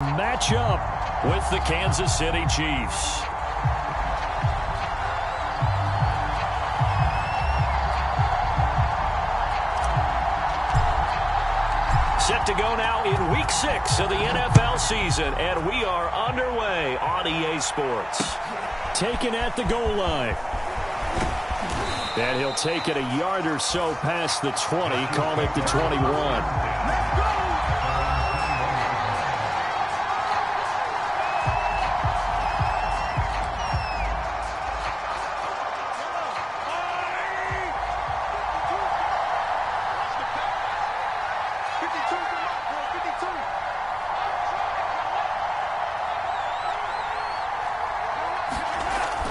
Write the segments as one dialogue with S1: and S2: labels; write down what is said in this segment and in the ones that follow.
S1: Match up with the Kansas City Chiefs. Set to go now in Week 6 of the NFL season, and we are underway on EA Sports. Taken at the goal line. And he'll take it a yard or so past the 20, call it the 21.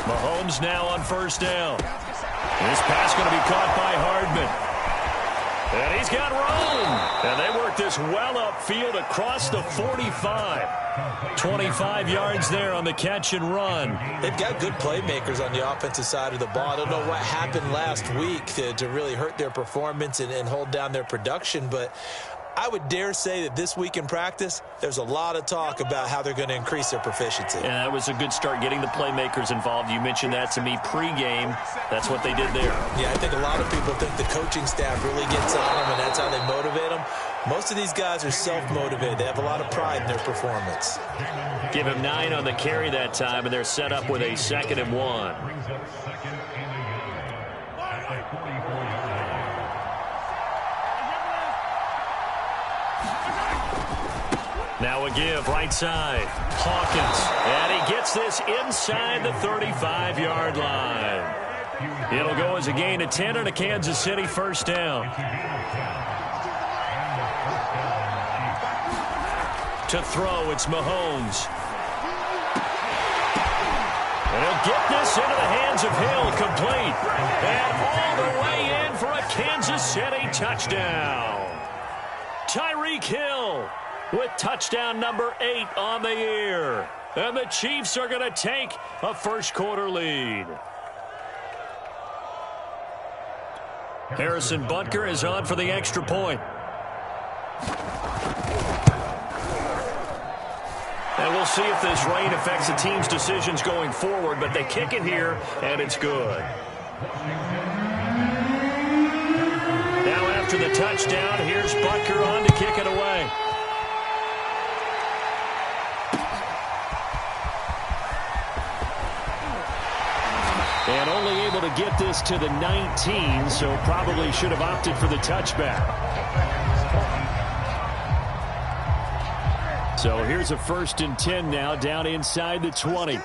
S1: Mahomes now on first down. This pass going to be caught by Hardman. And he's got room. And they work this well upfield across the 45. 25 yards there on the catch and run.
S2: They've got good playmakers on the offensive side of the ball. I don't know what happened last week to really hurt their performance and hold down their production, but I would dare say that this week in practice, there's a lot of talk about how they're going to increase their proficiency.
S1: Yeah, that was a good start getting the playmakers involved. You mentioned that to me pregame. That's what they did there.
S2: Yeah, I think a lot of people think the coaching staff really gets on them, and that's how they motivate them. Most of these guys are self-motivated. They have a lot of pride in their performance.
S1: Give him 9 on the carry that time, and they're set up with a 2nd and 1. Now a give, right side. Hawkins. And he gets this inside the 35-yard line. It'll go as a gain of 10 and a Kansas City first down. To throw, it's Mahomes. And he'll get this into the hands of Hill, complete. And all the way in for a Kansas City touchdown. Tyreek Hill with touchdown number 8 on the year. And the Chiefs are going to take a first-quarter lead. Harrison Butker is on for the extra point. And we'll see if this rain affects the team's decisions going forward, but they kick it here, and it's good. Now after the touchdown, here's Butker on to kick it away. And only able to get this to the 19, so probably should have opted for the touchback. So here's a 1st and 10 now, down inside the 20.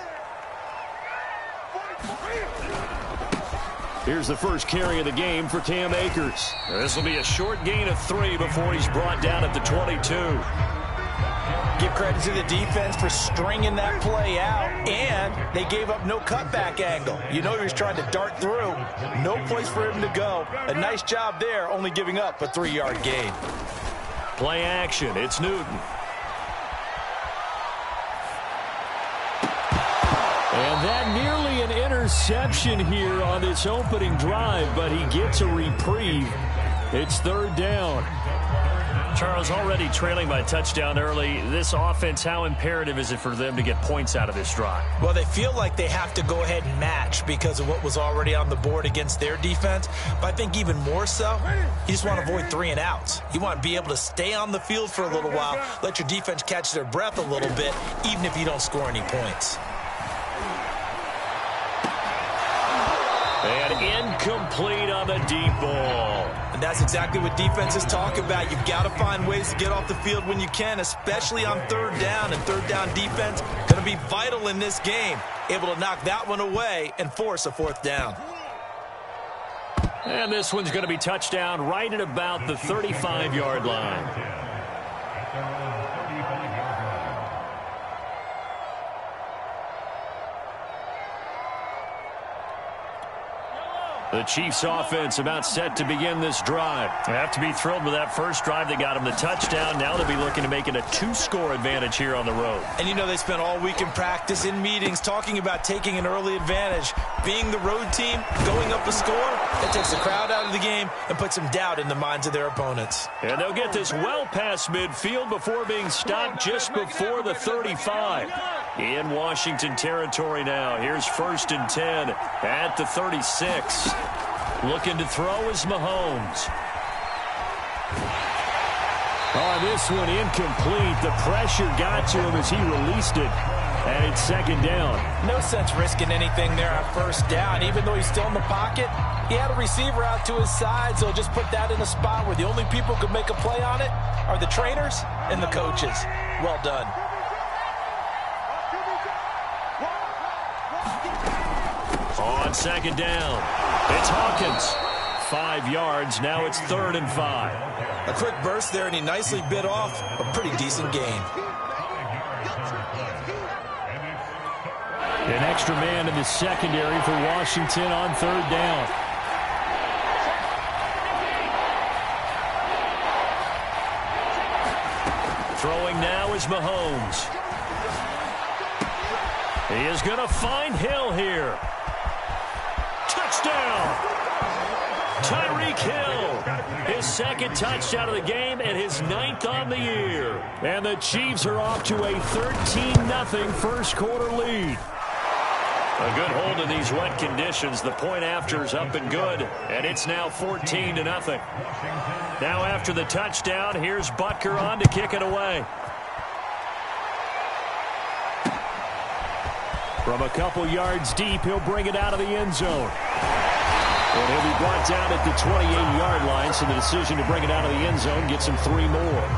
S1: Here's the first carry of the game for Cam Akers. This will be a short gain of 3 before he's brought down at the 22.
S3: Give credit to the defense for stringing that play out, and they gave up no cutback angle. You know he was trying to dart through. No place for him to go. A nice job there, only giving up a 3-yard gain.
S1: Play action. It's Newton. And that nearly an interception here on this opening drive, but he gets a reprieve. It's 3rd down. Charles, already trailing by touchdown early. This offense, how imperative is it for them to get points out of this drive?
S2: Well, they feel like they have to go ahead and match because of what was already on the board against their defense. But I think even more so, you just want to avoid 3 and outs. You want to be able to stay on the field for a little while, let your defense catch their breath a little bit, even if you don't score any points.
S1: And incomplete on the deep ball.
S2: And that's exactly what defenses talk about. You've got to find ways to get off the field when you can, especially on 3rd down. And 3rd down defense going to be vital in this game. Able to knock that one away and force a 4th down.
S1: And this one's going to be touchdown right at about the 35-yard line. The Chiefs offense about set to begin this drive. They have to be thrilled with that first drive. They got them the touchdown. Now they'll be looking to make it a 2-score advantage here on the road.
S2: And you know they spent all week in practice, in meetings, talking about taking an early advantage. Being the road team, going up a score, that takes the crowd out of the game and puts some doubt in the minds of their opponents.
S1: And they'll get this well past midfield before being stopped just before the 35. In Washington territory now. Here's 1st and 10 at the 36. Looking to throw is Mahomes. Oh, this one incomplete. The pressure got to him as he released it. And it's 2nd down.
S2: No sense risking anything there on 1st down. Even though he's still in the pocket, he had a receiver out to his side, so just put that in a spot where the only people who can make a play on it are the trainers and the coaches. Well done.
S1: On 2nd down, it's Hawkins. 5 yards. Now it's 3rd and 5.
S2: A quick burst there, and he nicely bit off a pretty decent gain.
S1: An extra man in the secondary for Washington on 3rd down. Throwing now is Mahomes. He is going to find Hill here. Touchdown! Tyreek Hill, his 2nd touchdown of the game and his 9th on the year. And the Chiefs are off to a 13-0 first quarter lead. A good hold in these wet conditions. The point after is up and good, and it's now 14-0. Now after the touchdown, here's Butker on to kick it away. From a couple yards deep, he'll bring it out of the end zone. And he'll be brought down at the 28-yard line, so the decision to bring it out of the end zone gets him 3 more.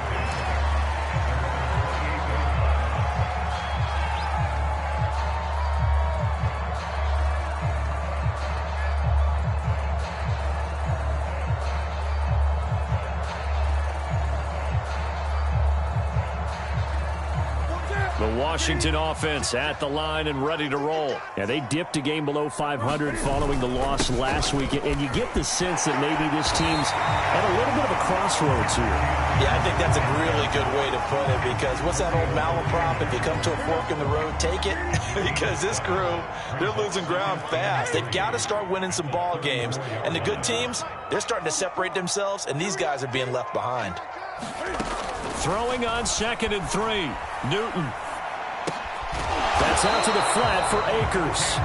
S1: Washington offense at the line and ready to roll. Yeah, they dipped a game below 500 following the loss last week, and you get the sense that maybe this team's at a little bit of a crossroads here.
S2: Yeah, I think that's a really good way to put it, because what's that old malaprop? If you come to a fork in the road, take it. Because this crew, they're losing ground fast. They've got to start winning some ball games, and the good teams, they're starting to separate themselves, and these guys are being left behind.
S1: Throwing on 2nd and 3. Newton. That's out to the flat for Akers.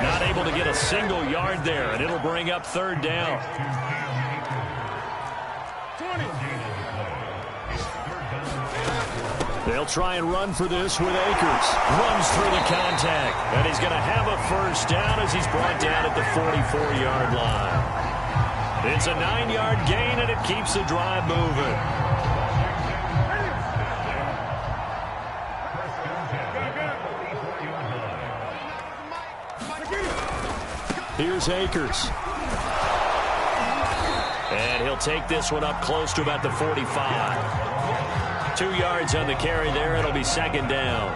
S1: Not able to get a single yard there, and it'll bring up 3rd down. They'll try and run for this with Akers. Runs through the contact, and he's going to have a 1st down as he's brought down at the 44-yard line. It's a 9-yard gain, and it keeps the drive moving. Here's Akers. And he'll take this one up close to about the 45. 2 yards on the carry there. It'll be 2nd down.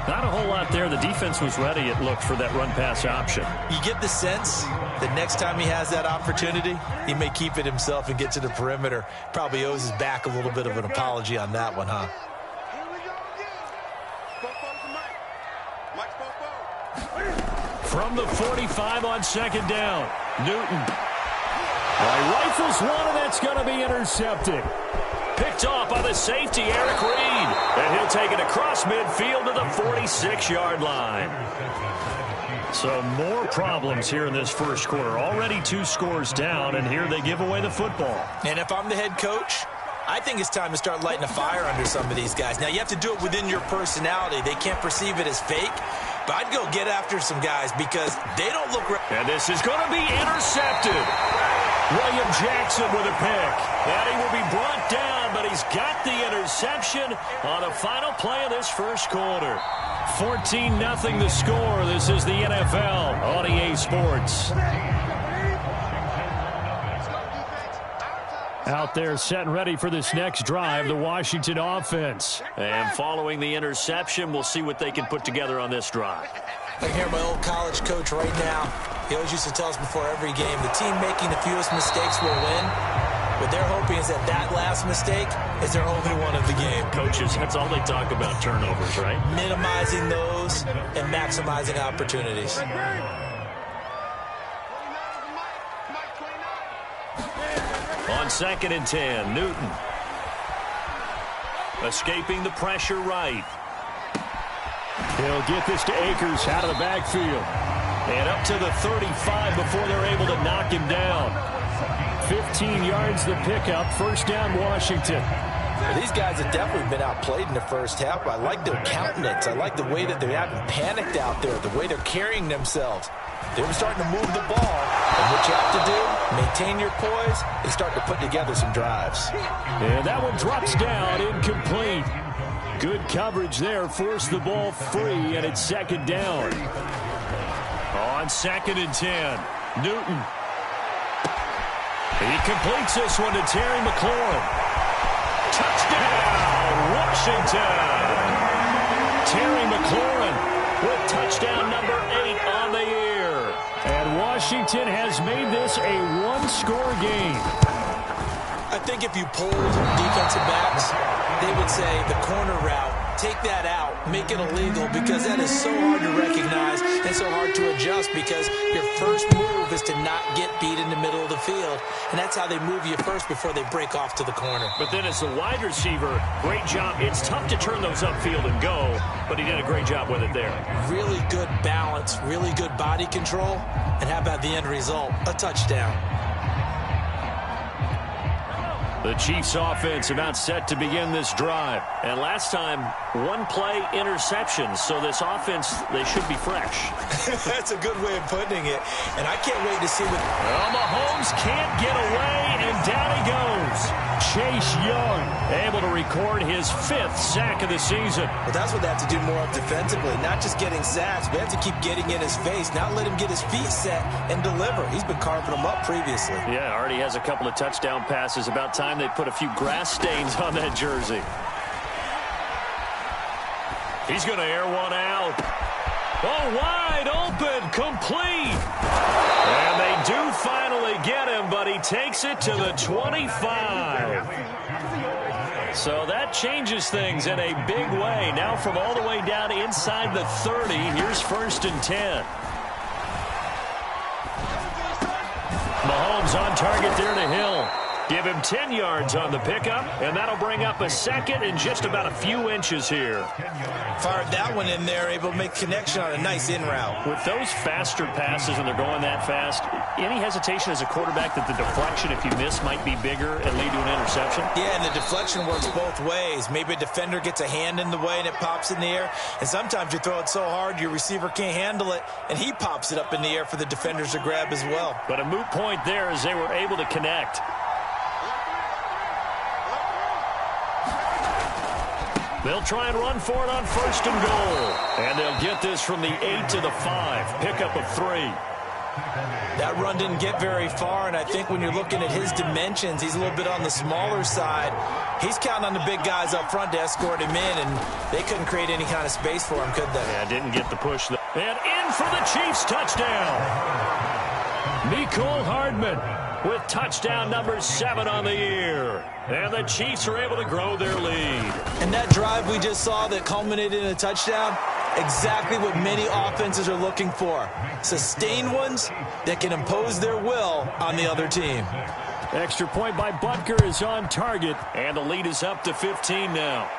S1: Not a whole lot there. The defense was ready, it looked, for that run-pass option.
S2: You get the sense that next time he has that opportunity, he may keep it himself and get to the perimeter. Probably owes his back a little bit of an apology on that one, huh?
S1: From the 45 on 2nd down, Newton. He rifles one, and that's going to be intercepted. Picked off by the safety, Eric Reed. And he'll take it across midfield to the 46-yard line. So more problems here in this first quarter. Already 2 scores down, and here they give away the football.
S2: And if I'm the head coach, I think it's time to start lighting a fire under some of these guys. Now, you have to do it within your personality. They can't perceive it as fake. But I'd go get after some guys because they don't look right.
S1: And this is going to be intercepted. William Jackson with a pick. And he will be brought down, but he's got the interception on the final play of this first quarter. 14-0 the score. This is the NFL on EA Sports. Out there set and ready for this next drive, the Washington offense. And following the interception, we'll see what they can put together on this drive.
S2: I can hear my old college coach right now. He always used to tell us before every game, the team making the fewest mistakes will win. What they're hoping is that that last mistake is their only one of the game.
S1: Coaches, that's all they talk about, turnovers, right?
S2: Minimizing those and maximizing opportunities.
S1: On 2nd and 10, Newton. Escaping the pressure right. He'll get this to Akers out of the backfield. And up to the 35 before they're able to knock him down. 15 yards the pickup. First down, Washington.
S2: Well, these guys have definitely been outplayed in the first half. I like their countenance. I like the way that they haven't panicked out there, the way they're carrying themselves. They were starting to move the ball. And what you have to do, maintain your poise and start to put together some drives.
S1: And that one drops down, incomplete. Good coverage there, forced the ball free, and it's 2nd down. On 2nd and 10, Newton. He completes this one to Terry McLaurin. Touchdown, Washington! Terry McLaurin with touchdown number 8 on the year. And Washington has made this a one-score game.
S2: I think if you polled defensive backs, they would say the corner route, take that out, make it illegal, because that is so hard to recognize and so hard to adjust, because your first move is to not get beat in the middle of the field, and that's how they move you first before they break off to the corner.
S1: But then as the wide receiver, great job. It's tough to turn those upfield and go, but he did a great job with it there.
S2: Really good balance, really good body control, and how about the end result? A touchdown.
S1: The Chiefs offense about set to begin this drive. And last time, one play interception. So this offense, they should be fresh.
S2: That's a good way of putting it. And I can't wait to see what...
S1: Well, Mahomes can't get away, and down he goes. Chase Young able to record his 5th sack of the season.
S2: Well, that's what they have to do more of defensively. Not just getting sacks, but they have to keep getting in his face. Not let him get his feet set and deliver. He's been carving them up previously.
S1: Yeah, already has a couple of touchdown passes. About time they put a few grass stains on that jersey. He's going to air one out. Oh, wide open, complete. And they do finally get him, but he takes it to the 25. So that changes things in a big way. Now from all the way down inside the 30, here's 1st and 10. Mahomes on target there to Hill. Give him 10 yards on the pickup, and that'll bring up a 2nd and just about a few inches here.
S2: Fired that one in there, able to make connection on a nice in route.
S1: With those faster passes and they're going that fast, any hesitation as a quarterback that the deflection, if you miss, might be bigger and lead to an interception?
S2: Yeah, and the deflection works both ways. Maybe a defender gets a hand in the way and it pops in the air, and sometimes you throw it so hard your receiver can't handle it, and he pops it up in the air for the defenders to grab as well.
S1: But a moot point there as they were able to connect. They'll try and run for it on 1st and goal. And they'll get this from the 8 to the 5. Pickup of 3.
S2: That run didn't get very far, and I think when you're looking at his dimensions, he's a little bit on the smaller side. He's counting on the big guys up front to escort him in, and they couldn't create any kind of space for him, could they?
S1: Yeah, didn't get the push. And in for the Chiefs touchdown. Mecole Hardman with touchdown number 7 on the year. And the Chiefs are able to grow their lead.
S2: And that drive we just saw that culminated in a touchdown, exactly what many offenses are looking for. Sustained ones that can impose their will on the other team.
S1: Extra point by Butker is on target, and the lead is up to 15 now.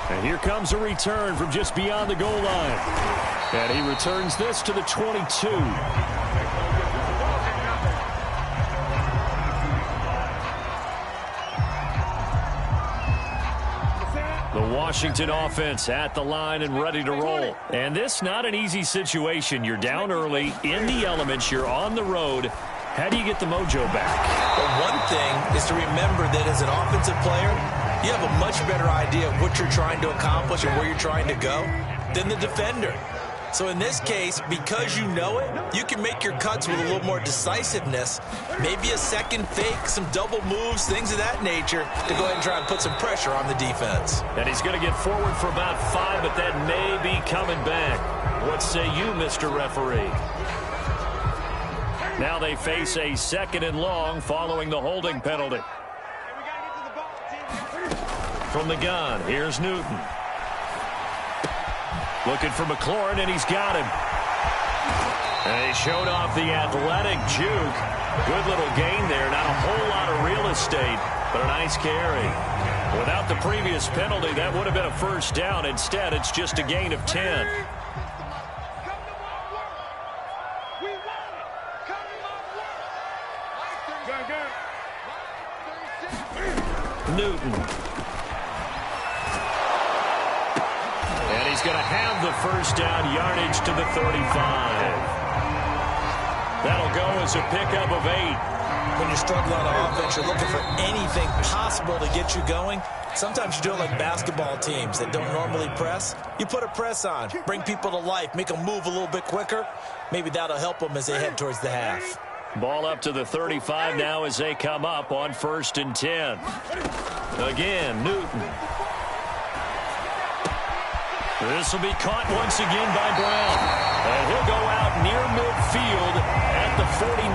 S1: And here comes a return from just beyond the goal line. And he returns this to the 22. The Washington offense at the line and ready to roll. And this not an easy situation. You're down early, in the elements, you're on the road. How do you get the mojo back?
S2: Well, one thing is to remember that as an offensive player, you have a much better idea of what you're trying to accomplish and where you're trying to go than the defender. So in this case, because you know it, you can make your cuts with a little more decisiveness. Maybe a second fake, some double moves, things of that nature to go ahead and try and put some pressure on the defense.
S1: And he's going to get forward for about 5, but that may be coming back. What say you, Mr. Referee? Now they face a 2nd and long following the holding penalty. From the gun, here's Newton. Looking for McLaurin, and he's got him. And he showed off the athletic juke. Good little gain there. Not a whole lot of real estate, but a nice carry. Without the previous penalty, that would have been a first down. Instead, it's just a gain of 10. Newton. And he's going to have the first down, yardage to the 35. That'll go as a pickup of 8.
S2: When you're struggling on offense, you're looking for anything possible to get you going. Sometimes you do it like basketball teams that don't normally press. You put a press on, bring people to life, make them move a little bit quicker. Maybe that'll help them as they head towards the half.
S1: Ball up to the 35 now as they come up on 1st and 10. Again, Newton. This will be caught once again by Brown. And he'll go out near midfield at the 49.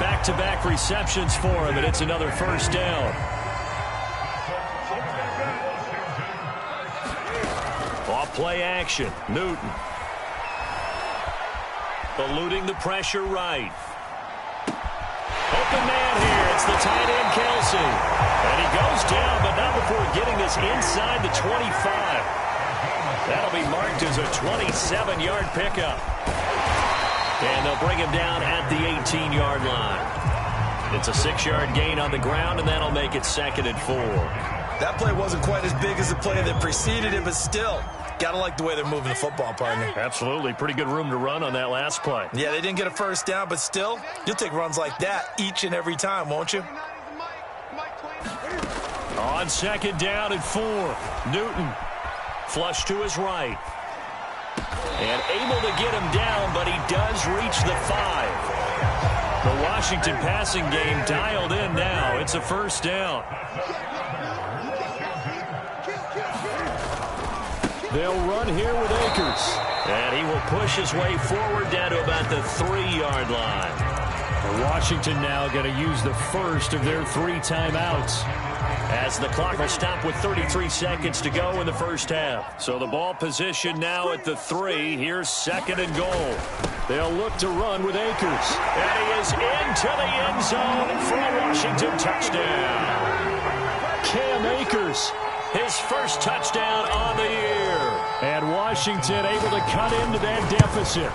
S1: Back-to-back receptions for him, and it's another first down. Off play action, Newton. Eluding the pressure right. Open man here. It's the tight end, Kelsey. And he goes down, but not before getting this inside the 25. That'll be marked as a 27-yard pickup. And they'll bring him down at the 18-yard line. It's a 6-yard gain on the ground, and that'll make it 2nd and 4.
S2: That play wasn't quite as big as the play that preceded it, but still, gotta like the way they're moving the football, partner.
S1: Absolutely. Pretty good room to run on that last play.
S2: Yeah, they didn't get a first down, but still, you'll take runs like that each and every time, won't you?
S1: On 2nd down and 4, Newton. Flush to his right. And able to get him down, but he does reach the 5. The Washington passing game dialed in now. It's a first down. They'll run here with Akers. And he will push his way forward down to about the 3-yard line. Washington now going to use the first of their 3 timeouts, as the clock will stop with 33 seconds to go in the first half. So the ball position now at the 3. Here's 2nd and goal. They'll look to run with Akers. And he is into the end zone for a Washington touchdown. Cam Akers, his first touchdown on the year. And Washington able to cut into that deficit.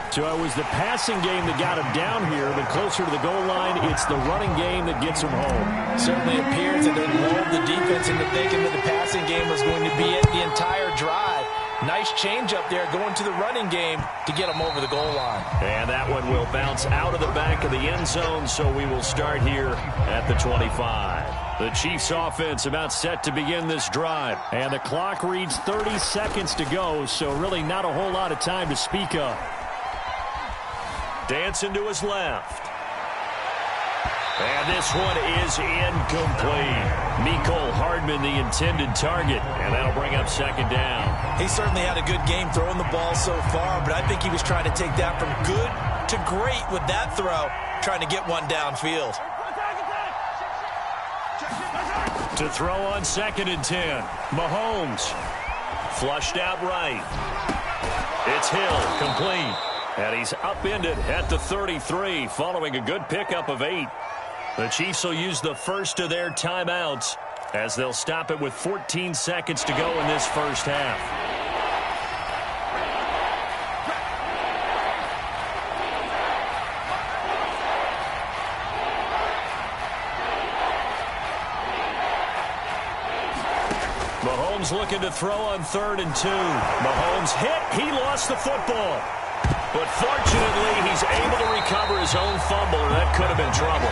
S1: So it was the passing game that got him down here, but closer to the goal line, it's the running game that gets him home.
S2: Certainly appears that they lulled the defense into thinking that the passing game was going to be it the entire drive. Nice change up there going to the running game to get them over the goal line.
S1: And that one will bounce out of the back of the end zone, so we will start here at the 25. The Chiefs offense about set to begin this drive. And the clock reads 30 seconds to go, so really not a whole lot of time to speak of. Dancing to his left. And this one is incomplete. Mecole Hardman, the intended target, and that'll bring up 2nd down.
S2: He certainly had a good game throwing the ball so far, but I think he was trying to take that from good to great with that throw, trying to get one downfield.
S1: To throw on 2nd and 10. Mahomes. Flushed out right. It's Hill, complete. And he's upended at the 33 following a good pickup of 8. The Chiefs will use the first of their timeouts as they'll stop it with 14 seconds to go in this first half. Mahomes looking to throw on 3rd and 2. Mahomes hit. He lost the football. But fortunately, he's able to recover his own fumble, or that could have been trouble.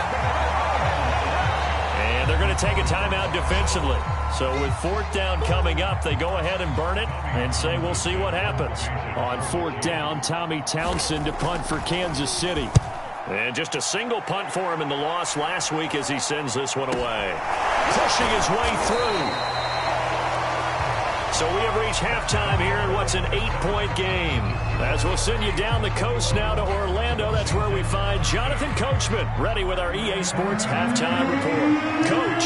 S1: And they're going to to take a timeout defensively. So with 4th down coming up, they go ahead and burn it and say we'll see what happens. On 4th down, Tommy Townsend to punt for Kansas City. And just a single punt for him in the loss last week as he sends this one away. Pushing his way through. So we have reached halftime here in what's an 8-point game. As we'll send you down the coast now to Orlando, that's where we find Jonathan Coachman ready with our EA Sports halftime report. Coach,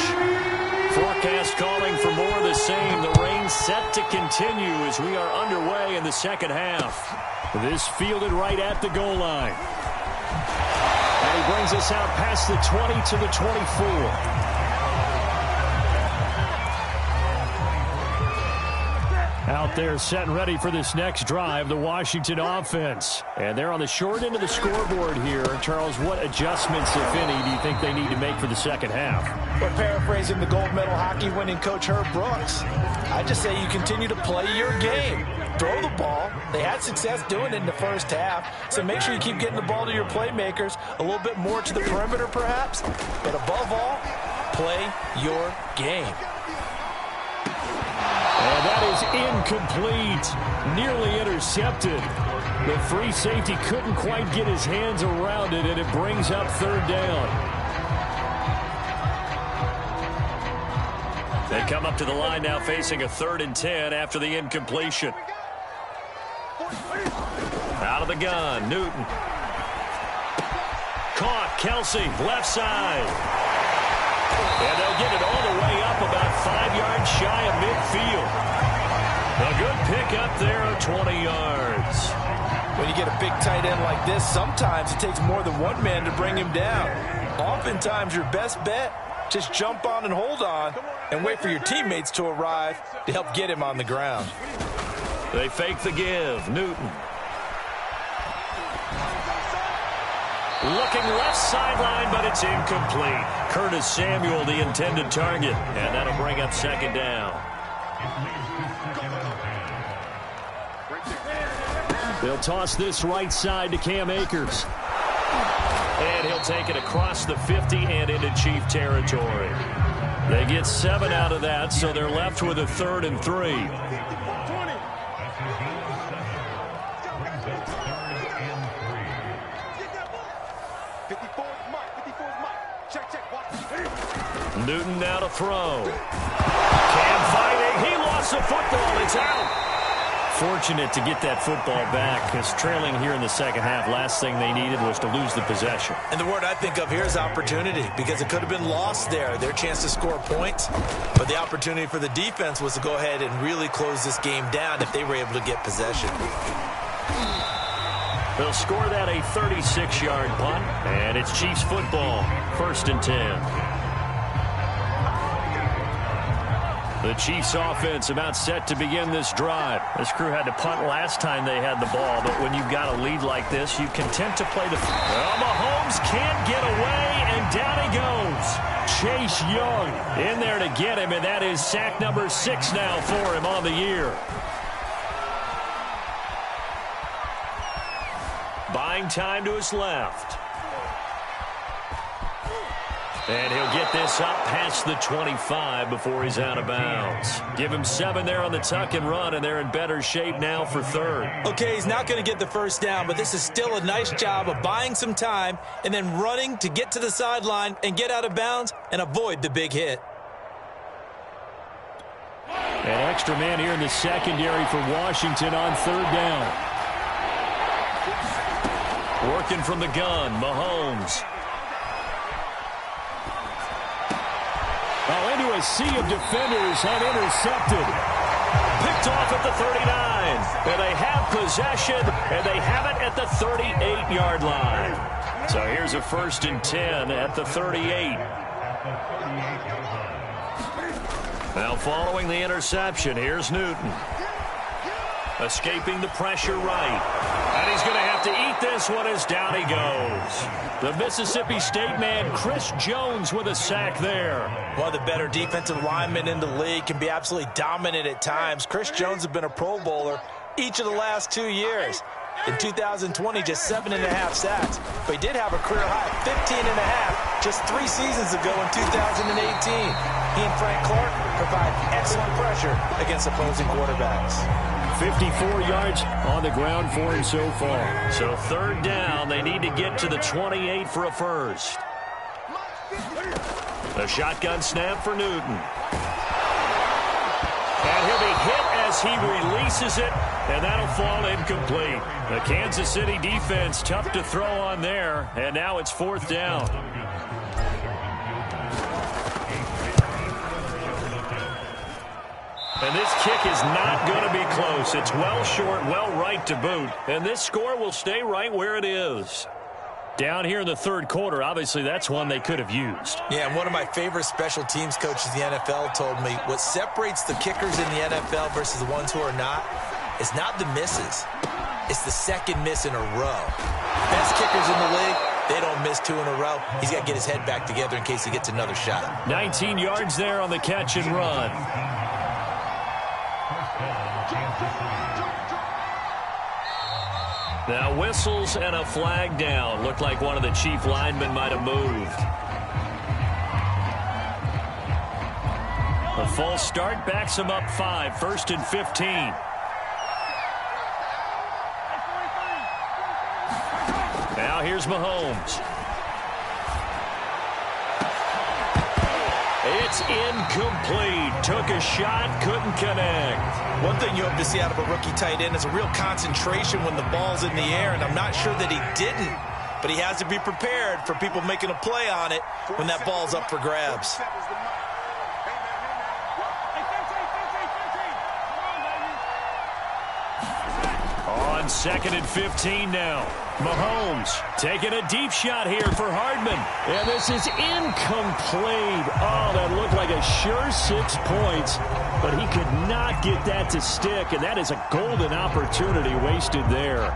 S1: forecast calling for more of the same. The rain set to continue as we are underway in the second half. This fielded right at the goal line. And he brings us out past the 20 to the 24. Out there set and ready for this next drive, the Washington offense. And they're on the short end of the scoreboard here. Charles, what adjustments, if any, do you think they need to make for the second half?
S2: Well, paraphrasing the gold medal hockey winning coach Herb Brooks, I just say you continue to play your game. Throw the ball. They had success doing it in the first half, so make sure you keep getting the ball to your playmakers, a little bit more to the perimeter perhaps, but above all, play your game.
S1: And that is incomplete. Nearly intercepted. The free safety couldn't quite get his hands around it, and it brings up 3rd down. They come up to the line now facing a 3rd and 10 after the incompletion. Out of the gun, Newton. Caught, Kelsey, left side. And they'll get it all the way up about 5 yards shy of midfield. A good pick up there of 20 yards.
S2: When you get a big tight end like this, sometimes it takes more than one man to bring him down. Oftentimes your best bet, just jump on and hold on and wait for your teammates to arrive to help get him on the ground.
S1: They fake the give. Newton. Looking left sideline, but it's incomplete. Curtis Samuel, the intended target. And that'll bring up 2nd down. They'll toss this right side to Cam Akers. And he'll take it across the 50 and into Chief territory. They get 7 out of that, so they're left with a 3rd and 3. Newton now to throw. Cam fighting. He lost the football. It's out. Fortunate to get that football back, because trailing here in the second half, last thing they needed was to lose the possession.
S2: And the word I think of here is opportunity, because it could have been lost there, their chance to score points. But the opportunity for the defense was to go ahead and really close this game down if they were able to get possession.
S1: They'll score that a 36-yard punt, and it's Chiefs football, 1st and 10. The Chiefs offense about set to begin this drive. This crew had to punt last time they had the ball, but when you've got a lead like this, you content to play the... Well, Mahomes can't get away, and down he goes. Chase Young in there to get him, and that is sack number 6 now for him on the year. Buying time to his left. And he'll get this up past the 25 before he's out of bounds. Give him 7 there on the tuck and run, and they're in better shape now for 3rd.
S2: Okay, he's not going to get the 1st down, but this is still a nice job of buying some time and then running to get to the sideline and get out of bounds and avoid the big hit.
S1: An extra man here in the secondary for Washington on 3rd down. Working from the gun, Mahomes. Oh, into a sea of defenders and intercepted. Picked off at the 39. And they have possession, and they have it at the 38-yard line. So here's a 1st and 10 at the 38. Now following the interception, here's Newton. Escaping the pressure right. And he's going to have to eat this one as down he goes. The Mississippi State man, Chris Jones, with a sack there.
S2: One of the better defensive linemen in the league, can be absolutely dominant at times. Chris Jones has been a Pro Bowler each of the last 2 years. In 2020, just 7.5 sacks. But he did have a career high of 15.5 just 3 seasons ago in 2018. He and Frank Clark provide excellent pressure against opposing quarterbacks.
S1: 54 yards on the ground for him so far. So third down, they need to get to the 28 for a first. A shotgun snap for Newton. And he'll be hit as he releases it, and that'll fall incomplete. The Kansas City defense tough to throw on there, and now it's fourth down. And this kick is not going to be close. It's well short, well right to boot. And this score will stay right where it is. Down here in the third quarter, obviously that's one they could have used.
S2: Yeah, and one of my favorite special teams coaches in the NFL told me what separates the kickers in the NFL versus the ones who are not is not the misses. It's the second miss in a row. Best kickers in the league, they don't miss 2 in a row. He's got to get his head back together in case he gets another shot.
S1: 19 yards there on the catch and run. Now whistles and a flag down. Looked like one of the chief linemen might have moved. A false start backs him up 5, 1st and 15. Now here's Mahomes. It's incomplete. Took a shot, couldn't connect.
S2: One thing you hope to see out of a rookie tight end is a real concentration when the ball's in the air, and I'm not sure that he didn't, but he has to be prepared for people making a play on it when that ball's up for grabs.
S1: On 2nd and 15 now. Mahomes taking a deep shot here for Hardman. And this is incomplete. Oh, that looked like a sure 6 points. But he could not get that to stick. And that is a golden opportunity wasted there.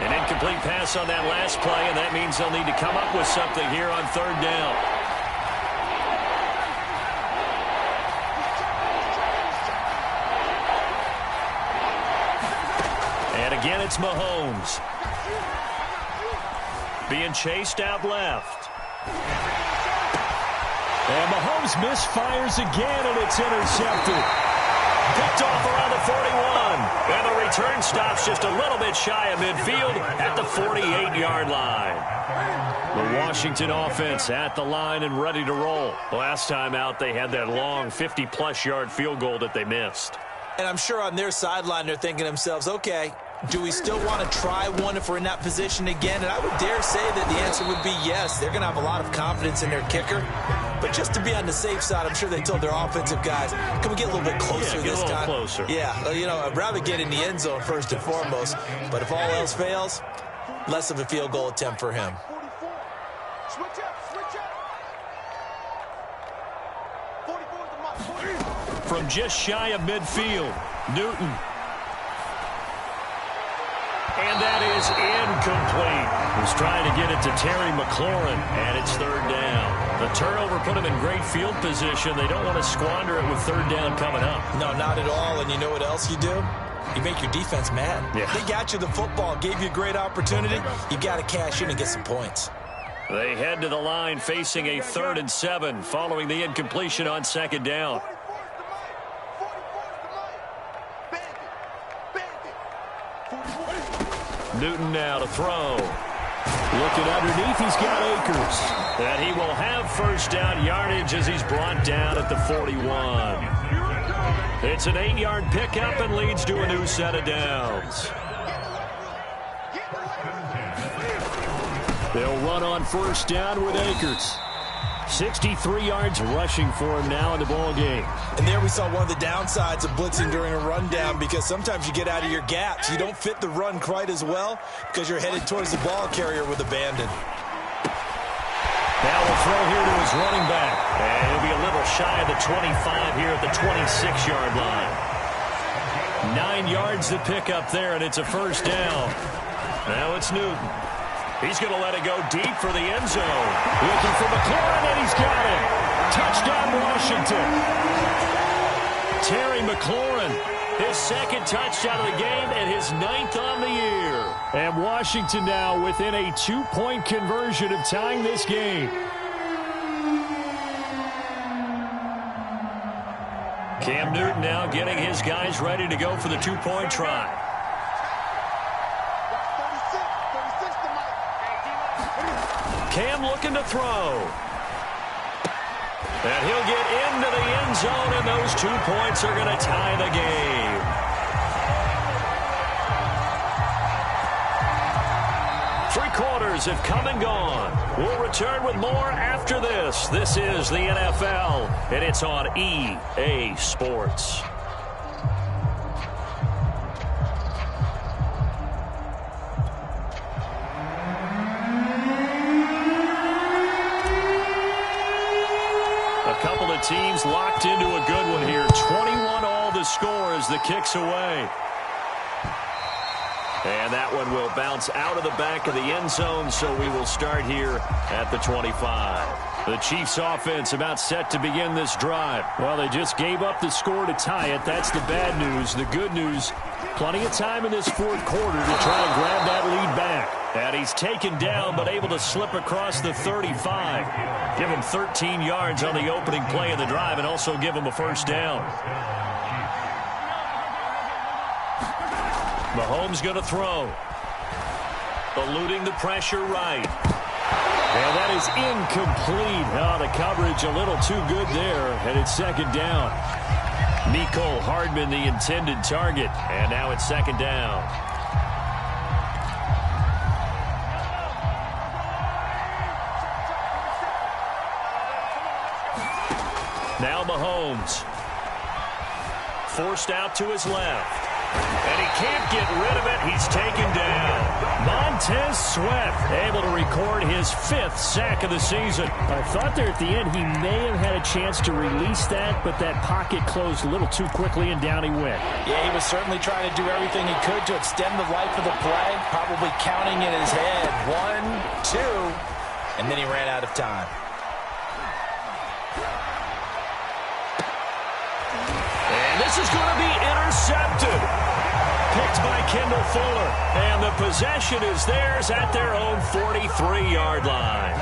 S1: An incomplete pass on that last play. And that means they'll need to come up with something here on third down. Again, it's Mahomes. Being chased out left. And Mahomes misfires again, and it's intercepted. Picked off around the 41. And the return stops just a little bit shy of midfield at the 48-yard line. The Washington offense at the line and ready to roll. Last time out, they had that long 50-plus yard field goal that they missed.
S2: And I'm sure on their sideline, they're thinking to themselves, okay, do we still want to try one if we're in that position again? And I would dare say that the answer would be yes. They're going to have a lot of confidence in their kicker. But just to be on the safe side, I'm sure they told their offensive guys, can we get a little bit closer this time?
S1: Closer.
S2: Yeah, you know, I'd rather get in the end zone first and foremost. But if all else fails, less of a field goal attempt for him.
S1: From just shy of midfield, Newton. And that is incomplete. He's trying to get it to Terry McLaurin, and it's third down. The turnover put him in great field position. They don't want to squander it with third down coming up.
S2: No, not at all. And you know what else you do? You make your defense mad.
S1: Yeah.
S2: They got you the football, gave you a great opportunity. You got to cash in and get some points.
S1: They head to the line facing a 3rd and 7 following the incompletion on 2nd down. Newton now to throw. Looking underneath, he's got Akers. And he will have first down yardage as he's brought down at the 41. It's an 8-yard pickup and leads to a new set of downs. They'll run on first down with Akers. 63 yards rushing for him now in the ball game.
S2: And there we saw one of the downsides of blitzing during a rundown, because sometimes you get out of your gaps. You don't fit the run quite as well because you're headed towards the ball carrier with abandon.
S1: Now we'll throw here to his running back. And he'll be a little shy of the 25 here at the 26-yard line. 9 yards to pick up there, and it's a first down. Now it's Newton. He's going to let it go deep for the end zone. Looking for McLaurin, and he's got it. Touchdown, Washington. Terry McLaurin, his second touchdown of the game and his 9th on the year. And Washington now within a 2-point conversion of tying this game. Cam Newton now getting his guys ready to go for the 2-point try. Cam looking to throw. And he'll get into the end zone, and those 2 points are going to tie the game. Three quarters have come and gone. We'll return with more after this. This is the NFL, and it's on EA Sports. Teams locked into a good one here. 21-all the score as the kick's away. And that one will bounce out of the back of the end zone, so we will start here at the 25. The Chiefs offense about set to begin this drive. Well, they just gave up the score to tie it. That's the bad news. The good news, plenty of time in this fourth quarter to try and grab that lead back. And he's taken down but able to slip across the 35. Give him 13 yards on the opening play of the drive and also give him a first down. Mahomes going to throw. Eluding the pressure right. And that is incomplete. Oh, the coverage a little too good there, and it's second down. Mecole Hardman, the intended target, and now it's second down. Now Mahomes. Forced out to his left. And he can't get rid of it. He's taken down. Montez Sweat able to record his 5th sack of the season.
S4: I thought there at the end he may have had a chance to release that, but that pocket closed a little too quickly, and down he went.
S3: Yeah, he was certainly trying to do everything he could to extend the life of the play, probably counting in his head 1, 2, and then he ran out of time.
S1: And this is going to be intercepted. Picked by Kendall Fuller. And the possession is theirs at their own 43-yard line.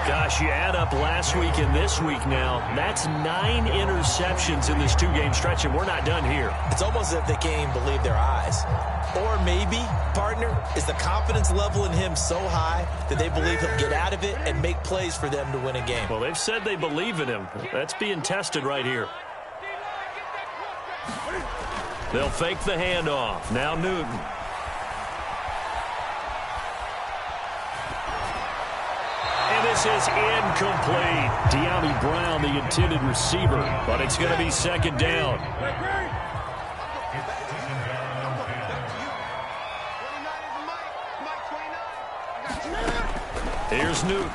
S1: Gosh, you add up last week and this week now. That's 9 interceptions in this 2-game stretch, and we're not done here.
S2: It's almost as if they can't even believe their eyes. Or maybe, partner, is the confidence level in him so high that they believe he'll get out of it and make plays for them to win a game.
S1: Well, they've said they believe in him. That's being tested right here. They'll fake the handoff. Now Newton. And this is incomplete. De'Ami Brown, the intended receiver, but it's going to be second down. Here's Newton.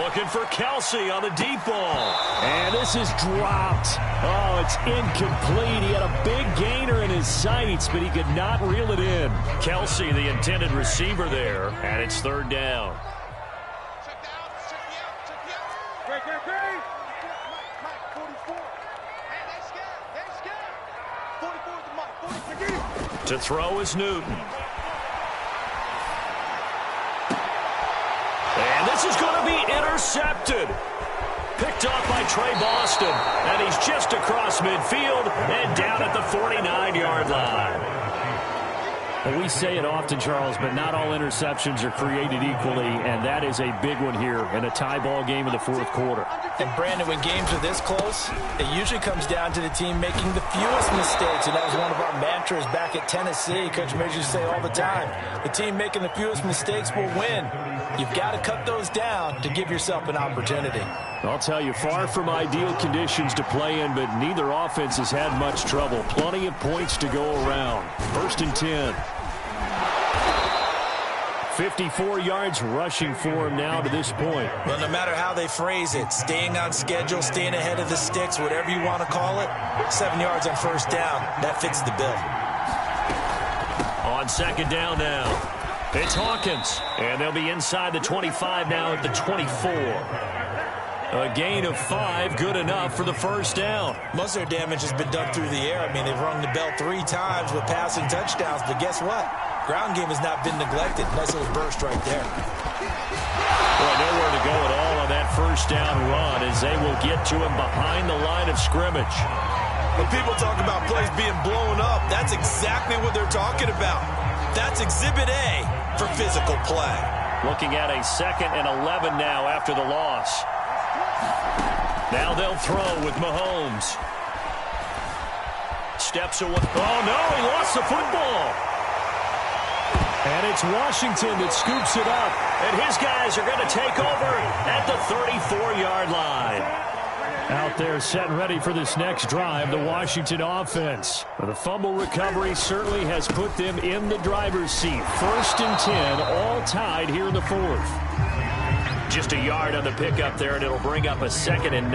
S1: Looking for Kelsey on the deep ball.
S4: And this is dropped. Oh, it's incomplete. He had a big gainer in his sights, but he could not reel it in.
S1: Kelsey, the intended receiver there, and it's third down. To throw is Newton. And this is going to be intercepted. Picked off by Trey Boston. And he's just across midfield and down at the 49-yard line.
S4: Well, we say it often, Charles, but not all interceptions are created equally, and that is a big one here in a tie ball game in the fourth quarter.
S3: And, Brandon, when games are this close, it usually comes down to the team making the fewest mistakes, and that was one of our mantras back at Tennessee. Coach Major used to say all the time, the team making the fewest mistakes will win. You've got to cut those down to give yourself an opportunity.
S4: I'll tell you, far from ideal conditions to play in, but neither offense has had much trouble. Plenty of points to go around. 1st and 10. 54 yards rushing for him now to this point.
S2: Well, no matter how they phrase it, staying on schedule, staying ahead of the sticks, whatever you want to call it, 7 yards on first down, that fits the bill.
S1: On second down now. It's Hawkins, and they'll be inside the 25 now at the 24. A gain of 5, good enough for the first down.
S2: Most of their damage has been done through the air. I mean, they've rung the bell 3 times with passing touchdowns, but guess what? Ground game has not been neglected. Nice little burst right there.
S1: Well, nowhere to go at all on that first down run as they will get to him behind the line of scrimmage.
S2: When people talk about plays being blown up, that's exactly what they're talking about. That's Exhibit A for physical play.
S1: Looking at a 2nd and 11 now after the loss. Now they'll throw with Mahomes. Steps away. Oh, no, he lost the football. And it's Washington that scoops it up. And his guys are going to take over at the 34-yard line.
S4: Out there set and ready for this next drive, the Washington offense. The fumble recovery certainly has put them in the driver's seat. 1st and 10, all tied here in the 4th.
S1: Just a yard on the pickup there, and it'll bring up a 2nd and 9.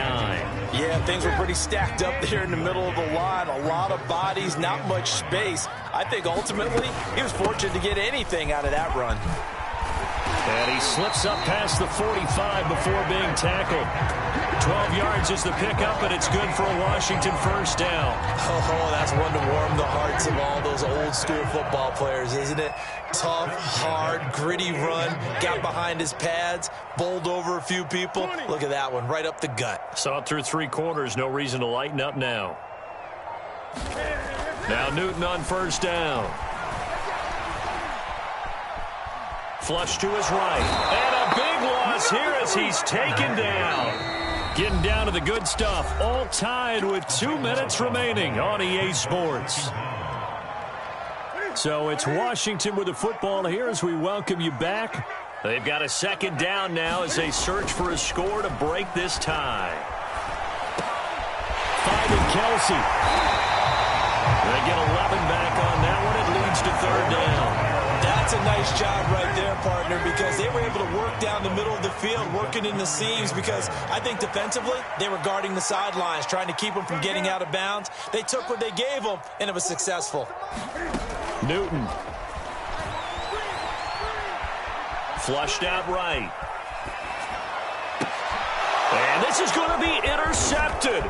S2: Yeah, things were pretty stacked up there in the middle of the line. A lot of bodies, not much space. I think ultimately he was fortunate to get anything out of that run.
S1: And he slips up past the 45 before being tackled. 12 yards is the pickup, and it's good for a Washington first down.
S2: Oh, that's one to warm the hearts of all those old-school football players, isn't it? Tough, hard, gritty run. Got behind his pads, bowled over a few people. Look at that one, right up the gut.
S1: Saw it through 3 quarters. No reason to lighten up now. Now Newton on first down. Flush to his right. And a big loss here as he's taken down. Getting down to the good stuff. All tied with 2 minutes remaining on EA Sports. So it's Washington with the football here as we welcome you back. They've got a 2nd down now as they search for a score to break this tie. 5 Kelsey. They get 11 back on that one. It leads to 3rd down.
S2: That's a nice job right there, partner, because they were able to work down the middle of the field, working in the seams, because I think defensively they were guarding the sidelines, trying to keep them from getting out of bounds. They took what they gave them, and it was successful.
S1: Newton. Flushed out right. And this is going to be intercepted.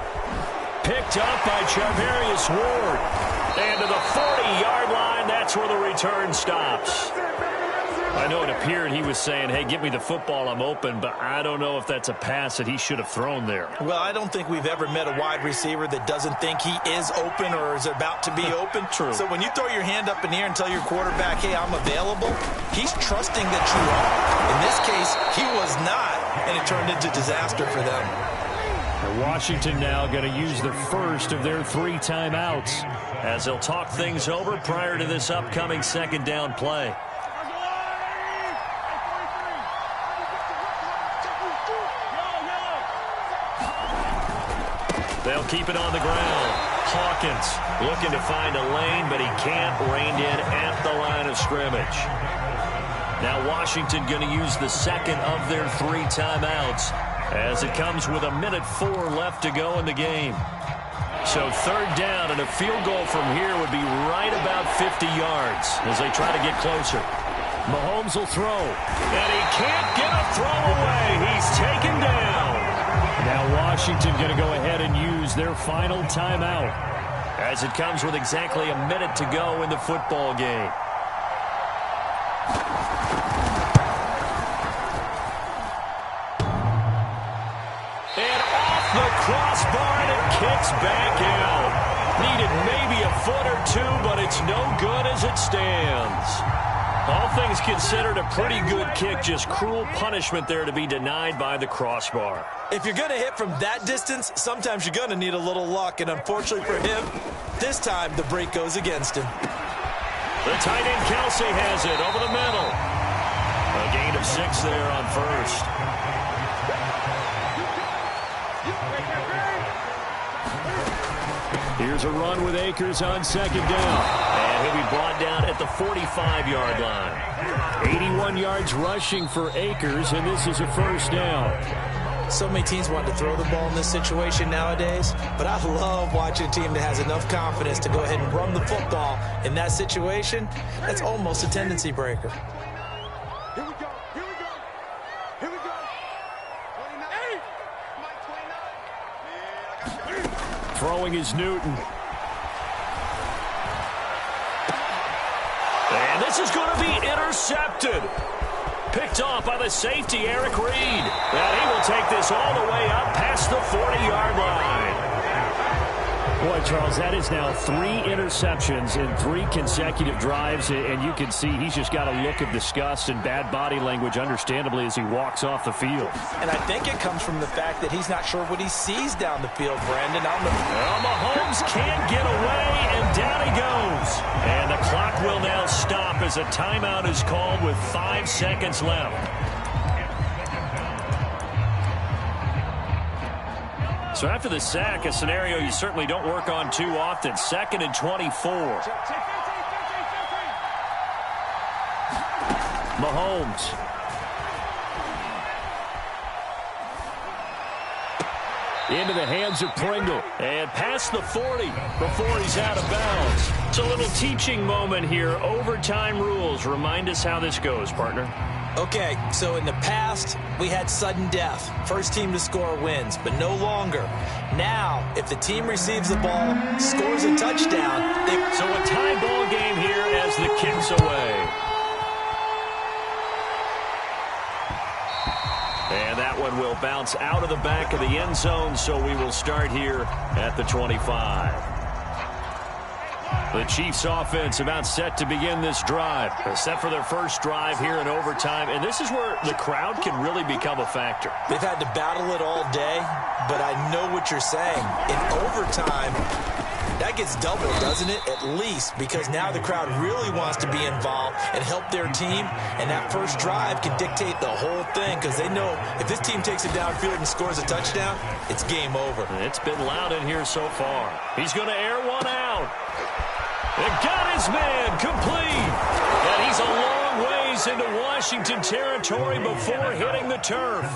S1: Picked up by Charvarius Ward. And to the 40-yard line, that's where the return stops. I know it appeared he was saying, hey, get me the football, I'm open, but I don't know if that's a pass that he should have thrown there.
S2: Well, I don't think we've ever met a wide receiver that doesn't think he is open or is about to be open.
S1: True.
S2: So when you throw your hand up in the air and tell your quarterback, hey, I'm available, he's trusting that you are. In this case, he was not, and it turned into disaster for them.
S4: And Washington now going to use the first of their 3 timeouts
S1: as they'll talk things over prior to this upcoming 2nd down play. They'll keep it on the ground. Hawkins looking to find a lane, but he can't. Reined in at the line of scrimmage. Now Washington going to use the 2nd of their 3 timeouts as it comes with 1:04 left to go in the game. So 3rd down, and a field goal from here would be right about 50 yards as they try to get closer. Mahomes will throw, and he can't get a throw away. He's taken down.
S4: Now Washington going to go ahead and use their final timeout
S1: as it comes with exactly 1 minute to go in the football game. And off the crossbar, and it kicks back out. Needed maybe a foot or 2, but it's no good as it stands. All things considered, a pretty good kick. Just cruel punishment there to be denied by the crossbar.
S2: If you're going to hit from that distance, sometimes you're going to need a little luck. And unfortunately for him, this time the break goes against him.
S1: The tight end Kelsey has it over the middle. A gain of 6 there on first. Here's a run with Akers on 2nd down. And he'll be brought down at the 45-yard line.
S4: 81 yards rushing for Akers, and this is a first down.
S2: So many teams want to throw the ball in this situation nowadays, but I love watching a team that has enough confidence to go ahead and run the football in that situation. That's almost a tendency breaker.
S4: Throwing is Newton. And this is going to be intercepted. Picked off by the safety, Eric Reed. And he will take this all the way up past the 40-yard line. Boy, Charles, that is now 3 interceptions in 3 consecutive drives, and you can see he's just got a look of disgust and bad body language, understandably, as he walks off the field.
S2: And I think it comes from the fact that he's not sure what he sees down the field, Brandon.
S1: Well, Mahomes can't get away, and down he goes. And the clock will now stop as a timeout is called with 5 seconds left. So after the sack, a scenario you certainly don't work on too often. 2nd and 24. Mahomes. Into the hands of Pringle. And past the 40 before he's out of bounds. It's a little teaching moment here. Overtime rules. Remind us how this goes, partner.
S2: Okay, so in the past, we had sudden death. First team to score wins, but no longer. Now, if the team receives the ball, scores a touchdown.
S1: So a tie ball game here as the kick's away. And that one will bounce out of the back of the end zone, so we will start here at the 25. The Chiefs offense about set to begin this drive. Set for their first drive here in overtime. And this is where the crowd can really become a factor.
S2: They've had to battle it all day, but I know what you're saying. In overtime, that gets doubled, doesn't it? At least, because now the crowd really wants to be involved and help their team. And that first drive can dictate the whole thing because they know if this team takes it downfield and scores a touchdown, it's game over.
S1: It's been loud in here so far. He's going to air one out. And got his man complete. And he's a long ways into Washington territory before hitting the turf.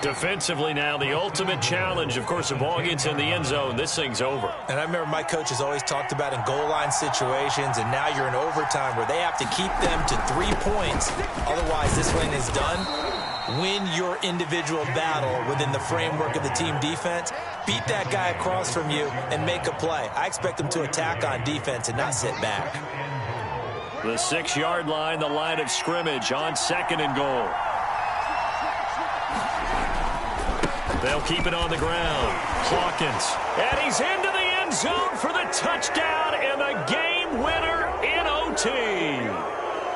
S1: Defensively now, the ultimate challenge. Of course, the ball gets in the end zone. This thing's over.
S2: And I remember my coach has always talked about in goal line situations, and now you're in overtime where they have to keep them to 3 points. Otherwise, this one is done. Win your individual battle within the framework of the team defense. Beat that guy across from you and make a play. I expect them to attack on defense and not sit back.
S1: The 6-yard line, the line of scrimmage on 2nd and goal. They'll keep it on the ground. Hawkins. And he's into the end zone for the touchdown and the game winner in OT.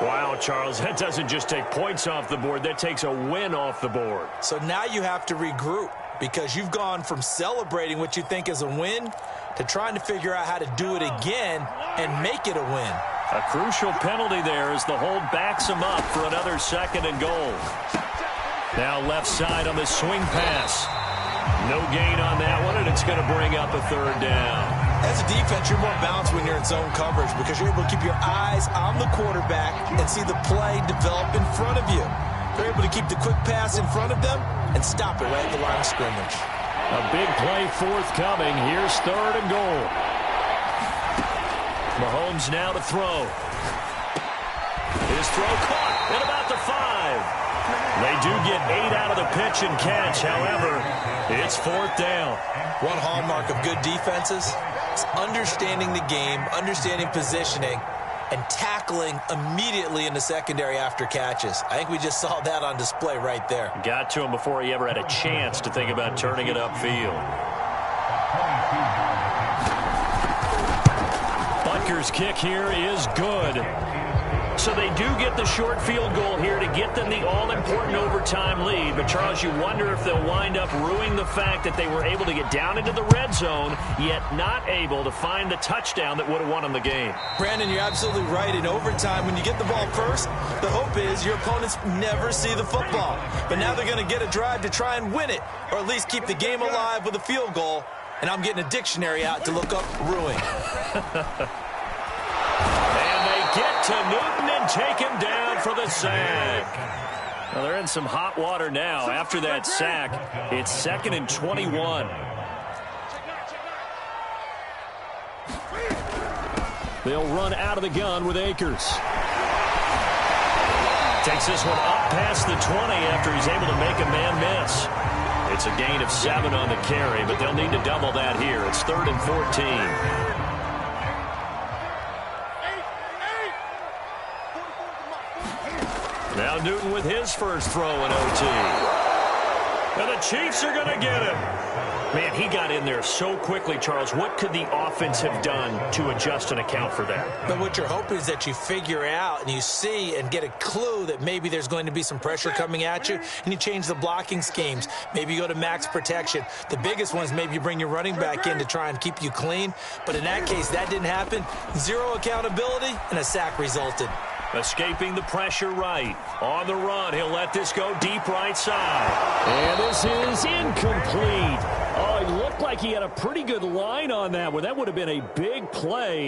S1: Wow, Charles, that doesn't just take points off the board. That takes a win off the board.
S2: So now you have to regroup because you've gone from celebrating what you think is a win to trying to figure out how to do it again and make it a win.
S1: A crucial penalty there as the hold backs him up for another 2nd and goal. Now left side on the swing pass. No gain on that one, and it's going to bring up a 3rd down.
S2: As a defense, you're more balanced when you're in zone coverage because you're able to keep your eyes on the quarterback and see the play develop in front of you. You're able to keep the quick pass in front of them and stop it right at the line of scrimmage.
S4: A big play forthcoming. Here's 3rd and goal.
S1: Mahomes now to throw. His throw caught at about the 5. They do get 8 out of the pitch and catch. However, it's 4th down.
S2: One hallmark of good defenses is understanding the game, understanding positioning, and tackling immediately in the secondary after catches. I think we just saw that on display right there.
S1: Got to him before he ever had a chance to think about turning it upfield. Butker's kick here is good. So they do get the short field goal here to get them the all-important overtime lead. But, Charles, you wonder if they'll wind up ruining the fact that they were able to get down into the red zone, yet not able to find the touchdown that would have won them the game.
S2: Brandon, you're absolutely right. In overtime, when you get the ball first, the hope is your opponents never see the football. But now they're going to get a drive to try and win it, or at least keep the game alive with a field goal. And I'm getting a dictionary out to look up ruin.
S1: Get to Newton and take him down for the sack. Well, they're in some hot water now. After that sack, it's 2nd and 21.
S4: They'll run out of the gun with Akers.
S1: Takes this one up past the 20 after he's able to make a man miss. It's a gain of 7 on the carry, but they'll need to double that here. It's 3rd and 14. Now Newton with his first throw in OT. And the Chiefs are going to get him. Man, he got in there so quickly, Charles. What could the offense have done to adjust and account for that?
S2: But what you're hoping is that you figure out and you see and get a clue that maybe there's going to be some pressure coming at you, and you change the blocking schemes. Maybe you go to max protection. The biggest one is maybe you bring your running back in to try and keep you clean. But in that case, that didn't happen. 0 accountability, and a sack resulted.
S1: Escaping the pressure right. On the run, he'll let this go deep right side.
S4: And this is incomplete. Oh, it looked like he had a pretty good line on that one. That would have been a big play.